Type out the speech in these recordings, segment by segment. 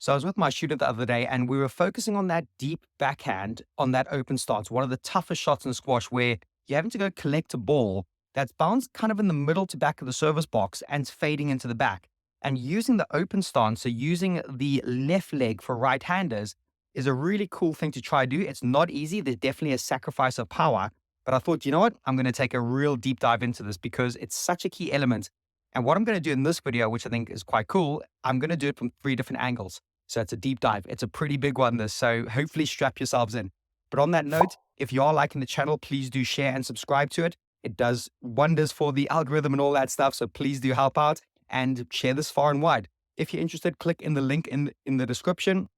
So I was with my student the other day and we were focusing on that deep backhand on that open stance, one of the toughest shots in squash where you're having to go collect a ball that's bounced kind of in the middle to back of the service box and it's fading into the back. And using the open stance, so using the left leg for right-handers is a really cool thing to try to do. It's not easy. There's definitely a sacrifice of power. But I thought, you know what? I'm going to take a real deep dive into this because it's such a key element. And what I'm going to do in this video, which I think is quite cool, I'm going to do it from 3 different angles. So it's a deep dive. It's a pretty big one, this. So hopefully strap yourselves in. But on that note, if you are liking the channel, please do share and subscribe to it. It does wonders for the algorithm and all that stuff. So please do help out and share this far and wide. If you're interested, click in the link in the description,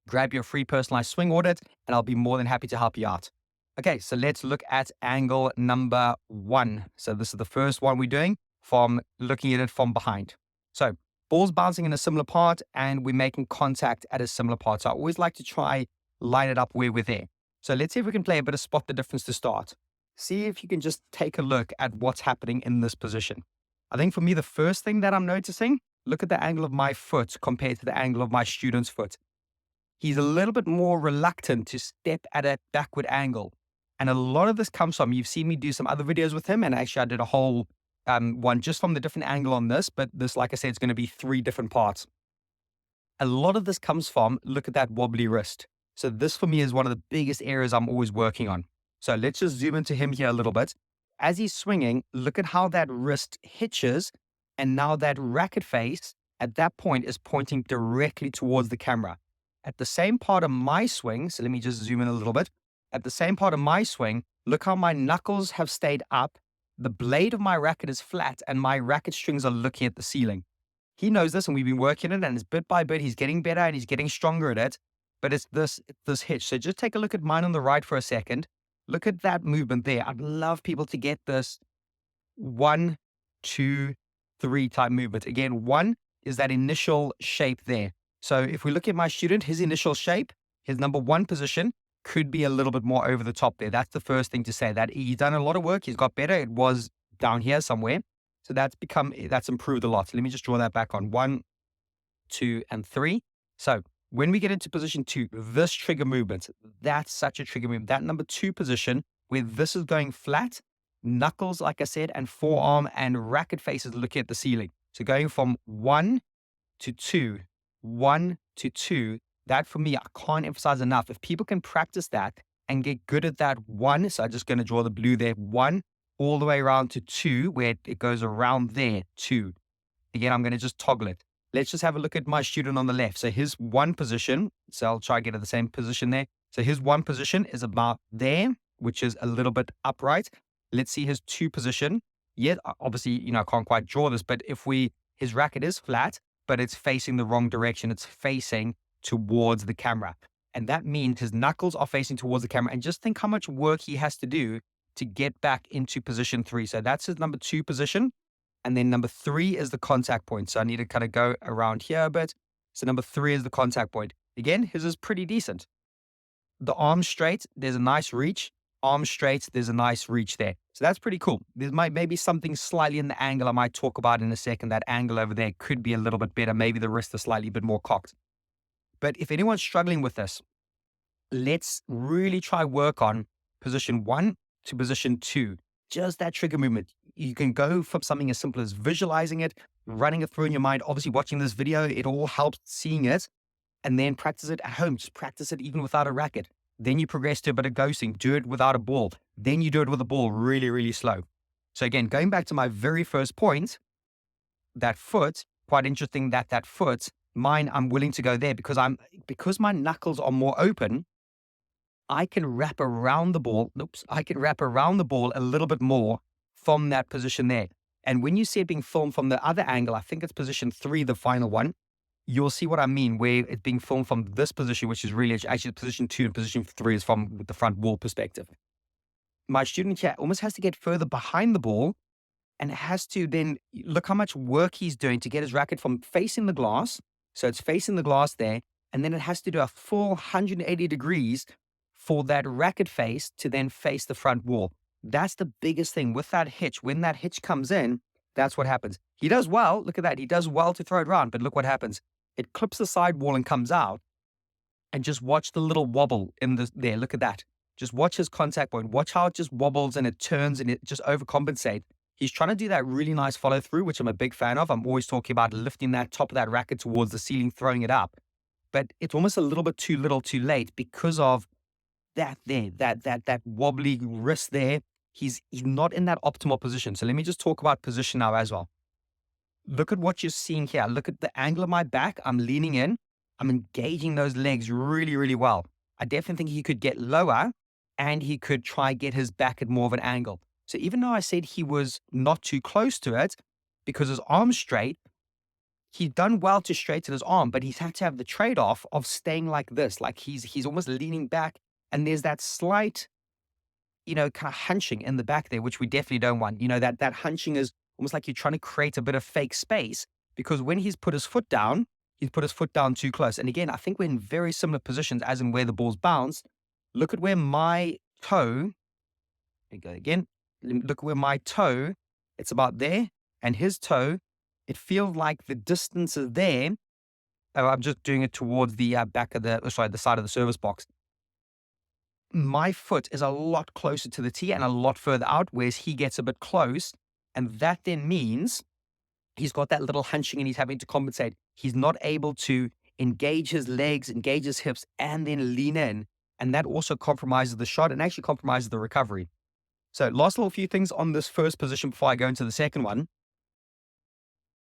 grab your free personalized swing audit, and I'll be more than happy to help you out. Okay, so let's look at angle number 1. So this is the first one we're doing from looking at it from behind. So ball's bouncing in a similar part and we're making contact at a similar part. So I always like to try line it up where we're there. So let's see if we can play a bit of spot the difference to start. See if you can just take a look at what's happening in this position. I think for me, the first thing that I'm noticing, look at the angle of my foot compared to the angle of my student's foot. He's a little bit more reluctant to step at a backward angle. And a lot of this comes from, you've seen me do some other videos with him, and actually I did a whole one just from the different angle on this, but this, like I said, it's going to be 3 different parts. A lot of this comes from, look at that wobbly wrist. So this for me is one of the biggest areas I'm always working on. So let's just zoom into him here a little bit. As he's swinging, look at how that wrist hitches, and now that racket face at that point is pointing directly towards the camera. At the same part of my swing, so let me just zoom in a little bit. At the same part of my swing, look how my knuckles have stayed up. The blade of my racket is flat and my racket strings are looking at the ceiling. He knows this and we've been working it, and it's bit by bit, he's getting better and he's getting stronger at it, but it's this hitch. So just take a look at mine on the right for a second. Look at that movement there. I'd love people to get this 1, 2, 3 type movement. Again, 1 is that initial shape there. So if we look at my student, his initial shape, his number 1 position could be a little bit more over the top there. That's the first thing to say, that he's done a lot of work. He's got better. It was down here somewhere. So that's improved a lot. So let me just draw that back on 1, 2, and 3. So when we get into position 2, this trigger movement, that's such a trigger movement. That number 2 position where this is going flat, knuckles, like I said, and forearm and racket faces looking at the ceiling. So going from 1 to 2, 1 to 2, that for me, I can't emphasize enough. If people can practice that and get good at that 1, so I'm just going to draw the blue there, 1 all the way around to 2, where it goes around there, 2. Again, I'm going to just toggle it. Let's just have a look at my student on the left. So his 1 position, so I'll try to get at the same position there. So his 1 position is about there, which is a little bit upright. Let's see his 2 position. Yeah, obviously, I can't quite draw this, but his racket is flat, but it's facing the wrong direction. It's facing towards the camera. And that means his knuckles are facing towards the camera. And just think how much work he has to do to get back into position 3. So that's his number 2 position. And then number 3 is the contact point. So I need to kind of go around here a bit. So number 3 is the contact point. Again, his is pretty decent. The arm straight, there's a nice reach. Arm straight, there's a nice reach there. So that's pretty cool. There might maybe something slightly in the angle I might talk about in a second. That angle over there could be a little bit better. Maybe the wrist is slightly bit more cocked. But if anyone's struggling with this, let's really try work on position 1 to position 2. Just that trigger movement. You can go from something as simple as visualizing it, running it through in your mind. Obviously, watching this video, it all helps seeing it, and then practice it at home. Just practice it even without a racket. Then you progress to a bit of ghosting. Do it without a ball. Then you do it with a ball really, really slow. So again, going back to my very first point, that foot, quite interesting that foot, mine, I'm willing to go there because my knuckles are more open. I can wrap around the ball. I can wrap around the ball a little bit more from that position there. And when you see it being filmed from the other angle, I think it's position 3, the final one, you'll see what I mean, where it's being filmed from this position, which is really actually position 2 and position 3 is from the front wall perspective. My student here almost has to get further behind the ball and has to then look how much work he's doing to get his racket from facing the glass. So it's facing the glass there. And then it has to do a full 180 degrees for that racket face to then face the front wall. That's the biggest thing with that hitch. When that hitch comes in, that's what happens. He does well. Look at that. He does well to throw it around, but look what happens. it clips the sidewall and comes out. And just watch the little wobble in there. Look at that. Just watch his contact point. Watch how it just wobbles and it turns and it just overcompensates. He's trying to do that really nice follow through, which I'm a big fan of. I'm always talking about lifting that top of that racket towards the ceiling, throwing it up. But it's almost a little bit too little, too late because of that wobbly wrist there. He's not in that optimal position. So let me just talk about position now as well. Look at what you're seeing here. Look at the angle of my back. I'm leaning in. I'm engaging those legs really, really well. I definitely think he could get lower and he could try get his back at more of an angle. So even though I said he was not too close to it because his arm's straight, he's done well to straighten his arm, but he's had to have the trade-off of staying like this, like he's almost leaning back and there's that slight, kind of hunching in the back there, which we definitely don't want. That hunching is almost like you're trying to create a bit of fake space because when he's put his foot down too close. And again, I think we're in very similar positions as in where the ball's bounced. Look at where my toe, there you go again. Look where my toe, it's about there, and his toe, it feels like the distance is there. Oh, I'm just doing it towards the the side of the service box. My foot is a lot closer to the tee and a lot further out, whereas he gets a bit close. And that then means he's got that little hunching and he's having to compensate. He's not able to engage his legs, engage his hips, and then lean in. And that also compromises the shot and actually compromises the recovery. So last little few things on this first position before I go into the second one.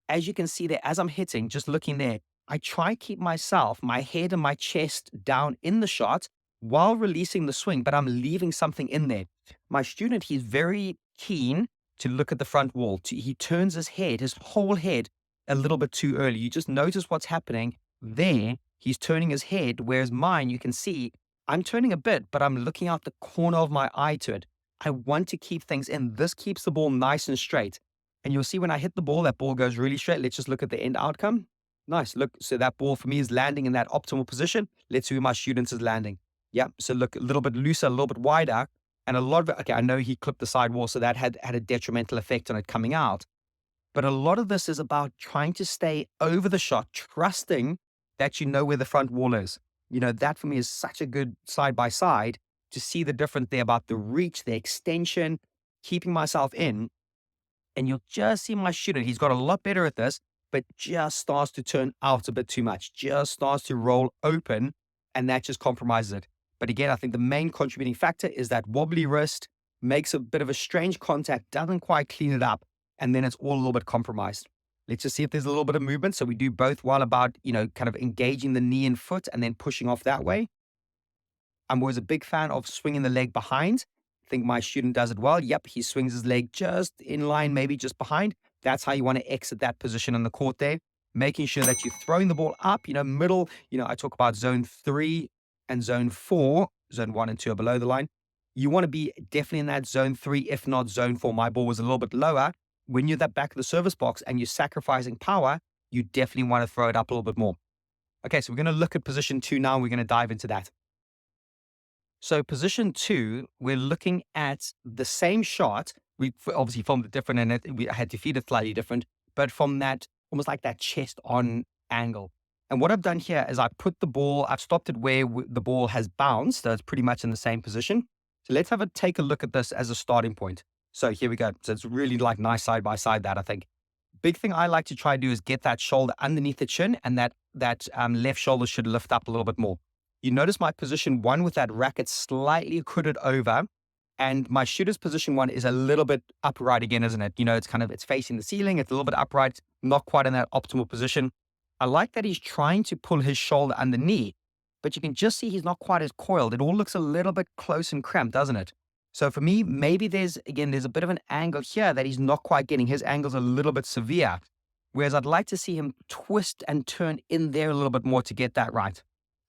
As you can see there, as I'm hitting, just looking there, I try to keep my head and my chest down in the shot while releasing the swing, but I'm leaving something in there. My student, he's very keen to look at the front wall. He turns his whole head a little bit too early. You just notice what's happening there. He's turning his head, whereas mine, you can see, I'm turning a bit, but I'm looking out the corner of my eye to it. I want to keep things in. This keeps the ball nice and straight. And you'll see when I hit the ball, that ball goes really straight. Let's just look at the end outcome. Nice. Look, so that ball for me is landing in that optimal position. Let's see where my students is landing. Yeah, so look, a little bit looser, a little bit wider. And a lot of it, okay, I know he clipped the sidewall, so that had a detrimental effect on it coming out. But a lot of this is about trying to stay over the shot, trusting that you know where the front wall is. That for me is such a good side-by-side to see the difference there about the reach, the extension, keeping myself in. And you'll just see my student, he's got a lot better at this, but just starts to turn out a bit too much, just starts to roll open, and that just compromises it. But again, I think the main contributing factor is that wobbly wrist, makes a bit of a strange contact, doesn't quite clean it up, and then it's all a little bit compromised. Let's just see if there's a little bit of movement. So we do both well about, kind of engaging the knee and foot and then pushing off that way. I'm always a big fan of swinging the leg behind. I think my student does it well. Yep, he swings his leg just in line, maybe just behind. That's how you want to exit that position on the court there. Making sure that you're throwing the ball up, middle. I talk about zone 3 and zone 4. Zone 1 and 2 are below the line. You want to be definitely in that zone 3, if not zone 4. My ball was a little bit lower. When you're at that back of the service box and you're sacrificing power, you definitely want to throw it up a little bit more. Okay, so we're going to look at position 2 now, and we're going to dive into that. So position 2, we're looking at the same shot. We obviously filmed it different and we had to feed it slightly different, but from that, almost like that chest on angle. And what I've done here is I've stopped it where the ball has bounced. So it's pretty much in the same position. So let's take a look at this as a starting point. So here we go. So it's really like nice side by side that I think. Big thing I like to try to do is get that shoulder underneath the chin, and that left shoulder should lift up a little bit more. You notice my position 1 with that racket slightly hooded over, and my shooter's position 1 is a little bit upright again, isn't it? It's facing the ceiling. It's a little bit upright, not quite in that optimal position. I like that he's trying to pull his shoulder underneath, but you can just see he's not quite as coiled. It all looks a little bit close and cramped, doesn't it? So for me, maybe there's a bit of an angle here that he's not quite getting. His angle's a little bit severe, whereas I'd like to see him twist and turn in there a little bit more to get that right.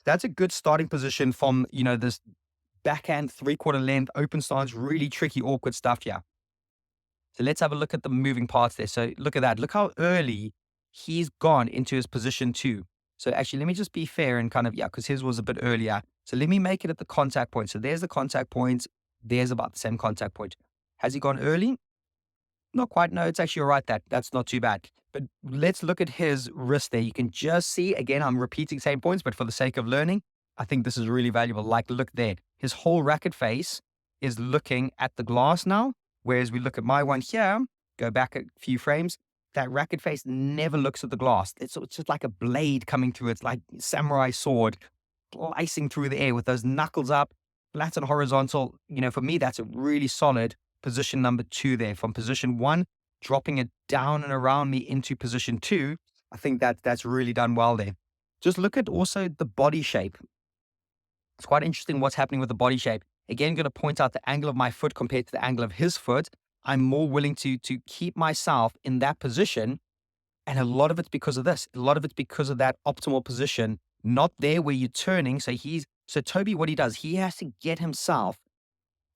That's a good starting position from, this backhand 3/4 length, open stance, really tricky, awkward stuff here. So let's have a look at the moving parts there. So look at that. Look how early he's gone into his position 2. So actually, let me just be fair and because his was a bit earlier. So let me make it at the contact point. So there's the contact point. There's about the same contact point. Has he gone early? Not quite. No, it's actually all right. That's not too bad. But let's look at his wrist there. You can just see, again, I'm repeating same points, but for the sake of learning, I think this is really valuable. Like, look there. His whole racket face is looking at the glass now, whereas we look at my one here, go back a few frames, that racket face never looks at the glass. It's just like a blade coming through. It's like samurai sword slicing through the air with those knuckles up, flat and horizontal. For me, that's a really solid position number 2 there. From position 1, dropping it down and around me into position 2, I think that's really done well there. Just look at also the body shape. It's quite interesting what's happening with the body shape. Again, going to point out the angle of my foot compared to the angle of his foot. I'm more willing to keep myself in that position. And a lot of it's because of this. A lot of it's because of that optimal position, not there where you're turning. So Toby, what he does, he has to get himself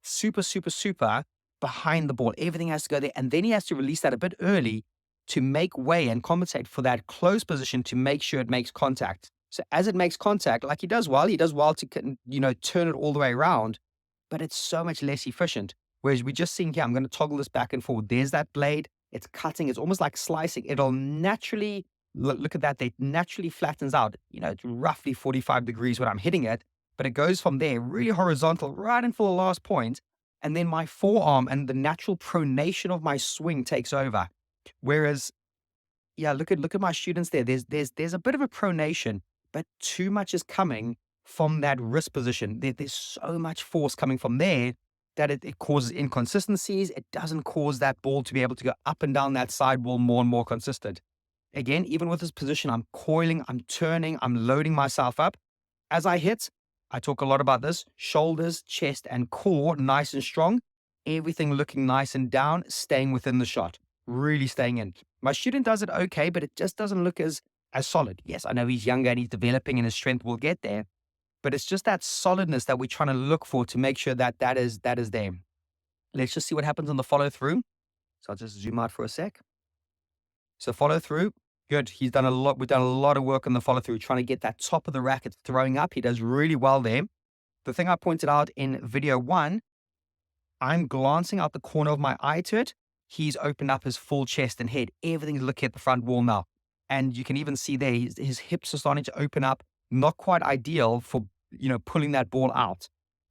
super, super, super behind the ball. Everything has to go there. And then he has to release that a bit early to make way and compensate for that close position to make sure it makes contact. So as it makes contact, like he does well to, turn it all the way around, but it's so much less efficient. Whereas we're just seeing here, I'm going to toggle this back and forward. There's that blade. It's cutting. It's almost like slicing. It'll naturally, look at that. It naturally flattens out. It's roughly 45 degrees when I'm hitting it, but it goes from there really horizontal right into the last point. And then my forearm and the natural pronation of my swing takes over. Whereas, yeah, look at my students there. There's a bit of a pronation, but too much is coming from that wrist position. There's so much force coming from there that it causes inconsistencies. It doesn't cause that ball to be able to go up and down that side wall more and more consistent. Again, even with this position, I'm coiling, I'm turning, I'm loading myself up. As I hit, I talk a lot about this, shoulders, chest, and core nice and strong. Everything looking nice and down, staying within the shot, really staying in. My student does it okay, but it just doesn't look as solid. Yes, I know he's younger and he's developing and his strength will get there, but it's just that solidness that we're trying to look for to make sure that is there. Let's just see what happens on the follow through. So I'll just zoom out for a sec. So follow through, good. He's done a lot. We've done a lot of work on the follow through, trying to get that top of the racket throwing up. He does really well there. The thing I pointed out in video 1, I'm glancing out the corner of my eye to it. He's opened up his full chest and head. Everything's looking at the front wall now. And you can even see there, his hips are starting to open up. Not quite ideal for, pulling that ball out.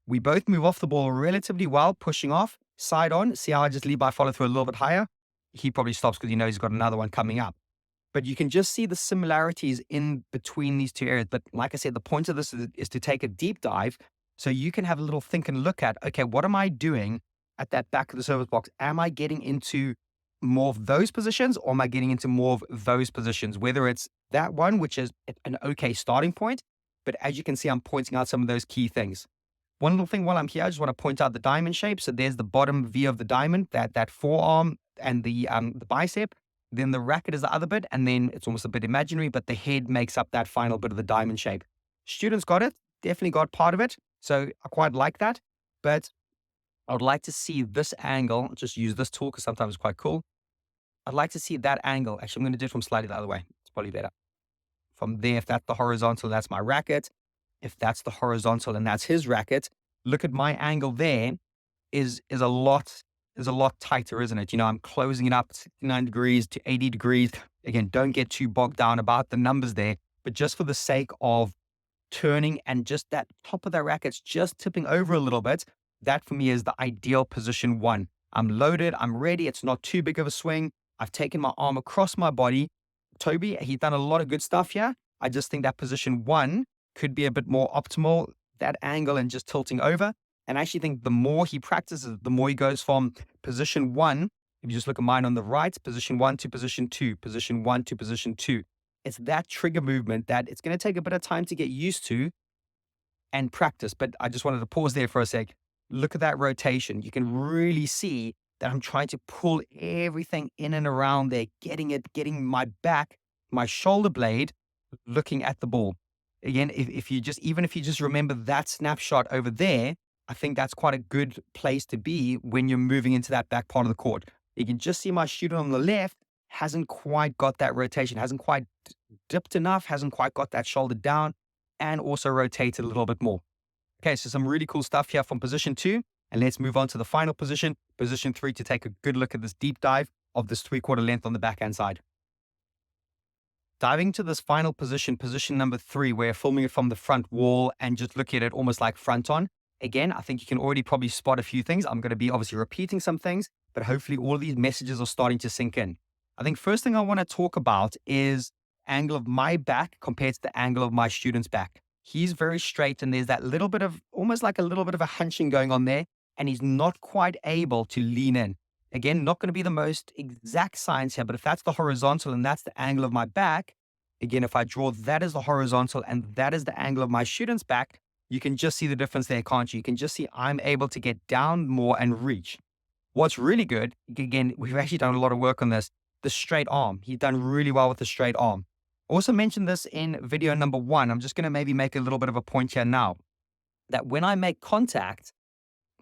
We both move off the ball relatively well, pushing off, side on. See how I just leave my follow through a little bit higher? He probably stops because he knows he's got another one coming up. But you can just see the similarities in between these two areas. But like I said, the point of this is to take a deep dive so you can have a little think and look at, okay, what am I doing at that back of the service box? Am I getting into more of those positions, or am I getting into more of those positions? Whether it's that one, which is an okay starting point, but as you can see, I'm pointing out some of those key things. One little thing while I'm here, I just want to point out the diamond shape. So there's the bottom V of the diamond, that forearm and the bicep. Then the racket is the other bit, and then it's almost a bit imaginary, but the head makes up that final bit of the diamond shape. Students got it, definitely got part of it. So I quite like that, but I would like to see this angle. I'll just use this tool because sometimes it's quite cool. I'd like to see that angle. Actually, I'm going to do it from slightly the other way. It's probably better. From there, if that's the horizontal, that's my racket. If that's the horizontal and that's his racket, look at my angle there is a lot tighter, isn't it? I'm closing it up 69 degrees to 80 degrees. Again, don't get too bogged down about the numbers there, but just for the sake of turning and just that top of that racket's just tipping over a little bit, that for me is the ideal position 1. I'm loaded, I'm ready, it's not too big of a swing. I've taken my arm across my body. Toby, he's done a lot of good stuff here. I just think that position 1 could be a bit more optimal, that angle and just tilting over. And I actually think the more he practices, the more he goes from position 1, if you just look at mine on the right, position 1 to position 2, position 1 to position 2. It's that trigger movement that it's going to take a bit of time to get used to and practice. But I just wanted to pause there for a sec. Look at that rotation. You can really see that I'm trying to pull everything in and around there, getting my back, my shoulder blade, looking at the ball. Again, if you just remember that snapshot over there, I think that's quite a good place to be when you're moving into that back part of the court. You can just see my student on the left hasn't quite got that rotation, hasn't quite dipped enough, hasn't quite got that shoulder down, and also rotated a little bit more. Okay, so some really cool stuff here from position 2. And let's move on to the final position, position 3, to take a good look at this deep dive of this 3/4 length on the backhand side. Diving to this final position, position number 3, where filming it from the front wall and just looking at it almost like front on. Again, I think you can already probably spot a few things. I'm going to be obviously repeating some things, but hopefully all of these messages are starting to sink in. I think first thing I want to talk about is angle of my back compared to the angle of my student's back. He's very straight and there's that little bit of, almost like a little bit of a hunching going on there, and he's not quite able to lean in. Again, not going to be the most exact science here, but if that's the horizontal and that's the angle of my back, again, if I draw that as the horizontal and that is the angle of my student's back, you can just see the difference there, can't you? You can just see I'm able to get down more and reach. What's really good, again, we've actually done a lot of work on this, the straight arm. He's done really well with the straight arm. Also mentioned this in video number 1. I'm just going to maybe make a little bit of a point here now, that when I make contact,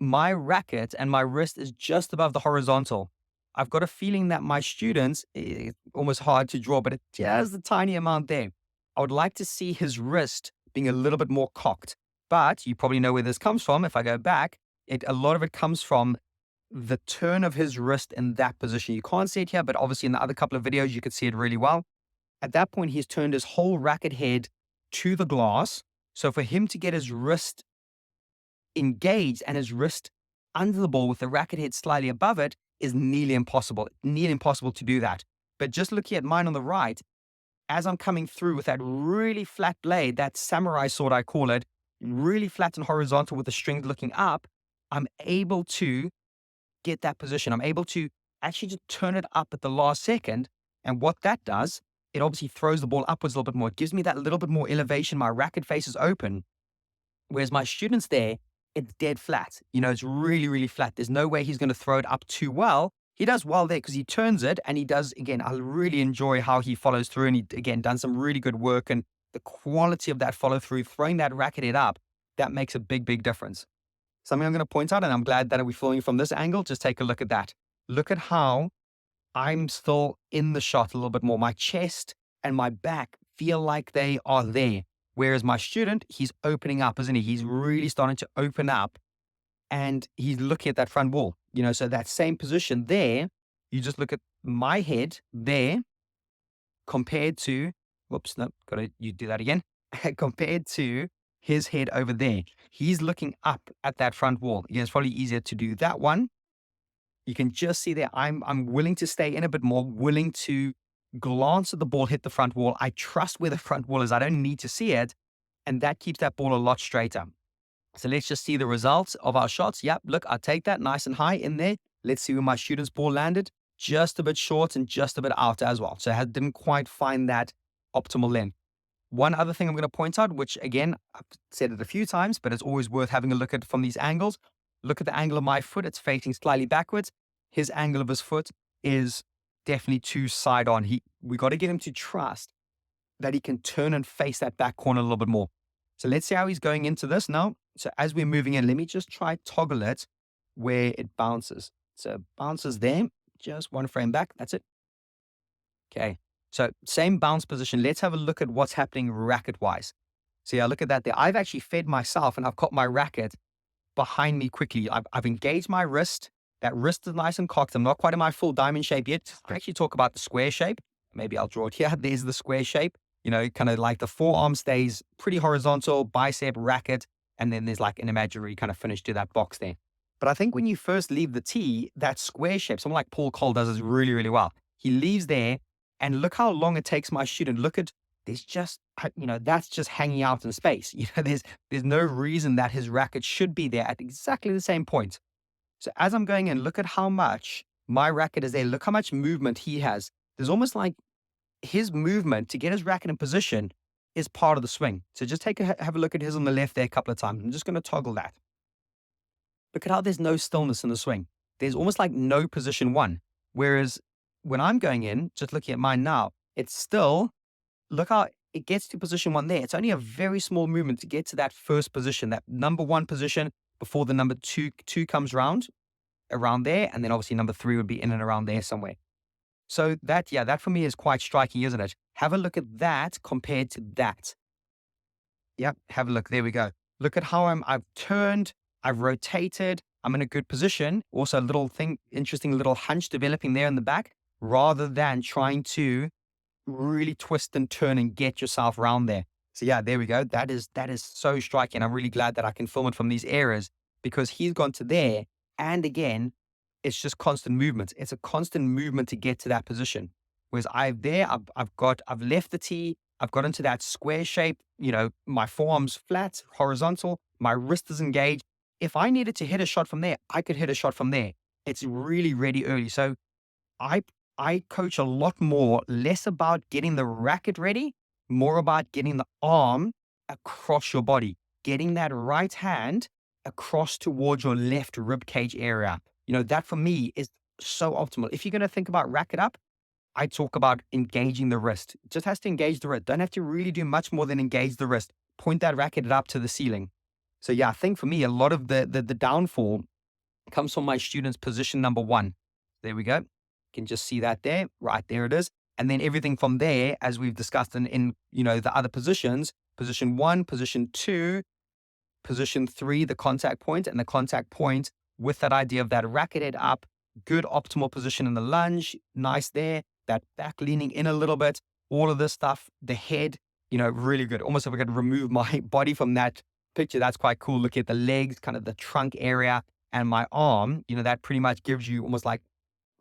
my racket and my wrist is just above the horizontal. I've got a feeling that my students, it's almost hard to draw, but it's just a tiny amount there. I would like to see his wrist being a little bit more cocked, but you probably know where this comes from. If I go back, a lot of it comes from the turn of his wrist in that position. You can't see it here, but obviously in the other couple of videos, you could see it really well. At that point, he's turned his whole racket head to the glass. So for him to get his wrist engaged and his wrist under the ball with the racket head slightly above it is nearly impossible. Nearly impossible to do that. But just looking at mine on the right, as I'm coming through with that really flat blade, that samurai sword I call it, really flat and horizontal with the strings looking up, I'm able to get that position. I'm able to actually just turn it up at the last second. And what that does, it obviously throws the ball upwards a little bit more. It gives me that little bit more elevation. My racket face is open. Whereas my students there, it's dead flat. It's really, really flat. There's no way he's going to throw it up too well. He does well there because he turns it and he does, again, I really enjoy how he follows through and he, again, done some really good work and the quality of that follow through, throwing that racket head up, that makes a big, big difference. Something I'm going to point out, and I'm glad that we're filming from this angle, just take a look at that. Look at how I'm still in the shot a little bit more. My chest and my back feel like they are there. Whereas my student, he's opening up, isn't he? He's really starting to open up and he's looking at that front wall. So that same position there, you just look at my head there compared to, whoops, no, you do that again, compared to his head over there. He's looking up at that front wall. Again, it's probably easier to do that one. You can just see there, I'm willing to stay in a bit more, willing to glance at the ball, hit the front wall. I trust where the front wall is. I don't need to see it. And that keeps that ball a lot straighter. So let's just see the results of our shots. Yep, look, I take that nice and high in there. Let's see where my student's ball landed. Just a bit short and just a bit out as well. So I didn't quite find that optimal length. One other thing I'm going to point out, which again, I've said it a few times, but it's always worth having a look at from these angles. Look at the angle of my foot. It's facing slightly backwards. His angle of his foot is definitely too side on. We got to get him to trust that he can turn and face that back corner a little bit more. So let's see how he's going into this now. So as we're moving in, let me just try toggle it where it bounces. So it bounces there, just one frame back. That's it. Okay. So same bounce position. Let's have a look at what's happening racket wise. So yeah, look at that there. I've actually fed myself and I've got my racket behind me quickly. I've engaged my wrist. That wrist is nice and cocked. I'm not quite in my full diamond shape yet. I actually talk about the square shape. Maybe I'll draw it here. There's the square shape. Kind of like the forearm stays pretty horizontal, bicep, racket, and then there's like an imaginary kind of finish to that box there. But I think when you first leave the tee, that square shape, someone like Paul Cole does this really, really well. He leaves there and look how long it takes my student. Look at, there's just, that's just hanging out in space. There's no reason that his racket should be there at exactly the same point. So as I'm going in, look at how much my racket is there. Look how much movement he has. There's almost like his movement to get his racket in position is part of the swing. So just have a look at his on the left there a couple of times. I'm just going to toggle that. Look at how there's no stillness in the swing. There's almost like no position one. Whereas when I'm going in, just looking at mine now, it's still, look how it gets to position one there. It's only a very small movement to get to that first position, that number one position before the number two comes around there. And then obviously number 3 would be in and around there somewhere. So that for me is quite striking, isn't it? Have a look at that compared to that. Yep, have a look. There we go. Look at how I've turned, I've rotated, I'm in a good position. Also a interesting little hunch developing there in the back, rather than trying to really twist and turn and get yourself around there. So yeah, there we go. That is so striking. I'm really glad that I can film it from these areas because he's gone to there. And again, it's just constant movement. It's a constant movement to get to that position. Whereas I've left the tee, I've got into that square shape, my forearm's flat, horizontal, my wrist is engaged. If I needed to hit a shot from there, I could hit a shot from there. It's really ready early. So I I coach a lot more, less about getting the racket ready, more about getting the arm across your body, getting that right hand across towards your left rib cage area. That for me is so optimal. If you're going to think about racket up, I talk about engaging the wrist. It just has to engage the wrist. Don't have to really do much more than engage the wrist. Point that racket up to the ceiling. So yeah, I think for me, a lot of the downfall comes from my students' position number one. There we go. You can just see that there. Right, there it is. And then everything from there, as we've discussed in the other positions, position one, position two, position three, the contact point, and the contact point with that idea of that racket head up, good optimal position in the lunge, nice there, that back leaning in a little bit, all of this stuff, the head, really good. Almost if I could remove my body from that picture, that's quite cool. Look at the legs, kind of the trunk area, and my arm, that pretty much gives you almost like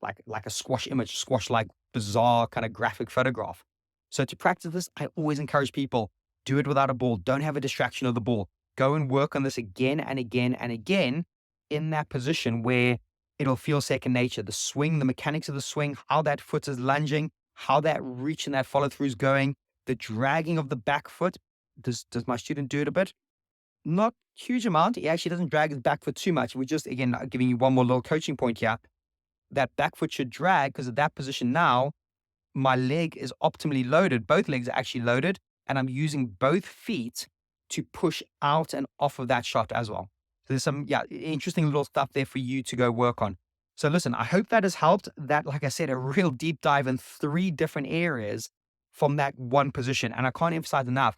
a squash image, squash like bizarre kind of graphic photograph. So to practice this, I always encourage people, do it without a ball. Don't have a distraction of the ball. Go and work on this again and again and again in that position where it'll feel second nature. The swing, the mechanics of the swing, how that foot is lunging, how that reach and that follow through is going, the dragging of the back foot. Does my student do it a bit? Not huge amount. He actually doesn't drag his back foot too much. We're just, again, giving you one more little coaching point here. That back foot should drag because at that position now, my leg is optimally loaded. Both legs are actually loaded, and I'm using both feet to push out and off of that shot as well. So there's some, interesting little stuff there for you to go work on. So listen, I hope that has helped. That, like I said, a real deep dive in 3 different areas from that one position. And I can't emphasize enough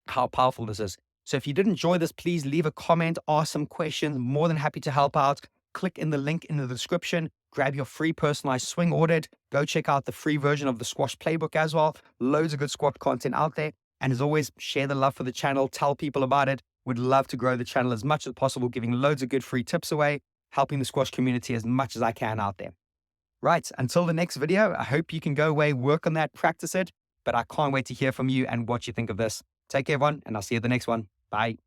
how powerful this is. So if you did enjoy this, please leave a comment, ask some questions. More than happy to help out. Click in the link in the description, grab your free personalized swing audit. Go check out the free version of the squash playbook as well. Loads of good squash content out there. And as always, share the love for the channel, tell people about it. Would love to grow the channel as much as possible, giving loads of good free tips away, helping the squash community as much as I can out there. Right, until the next video, I hope you can go away, work on that, practice it, but I can't wait to hear from you and what you think of this. Take care, everyone, and I'll see you at the next one. Bye.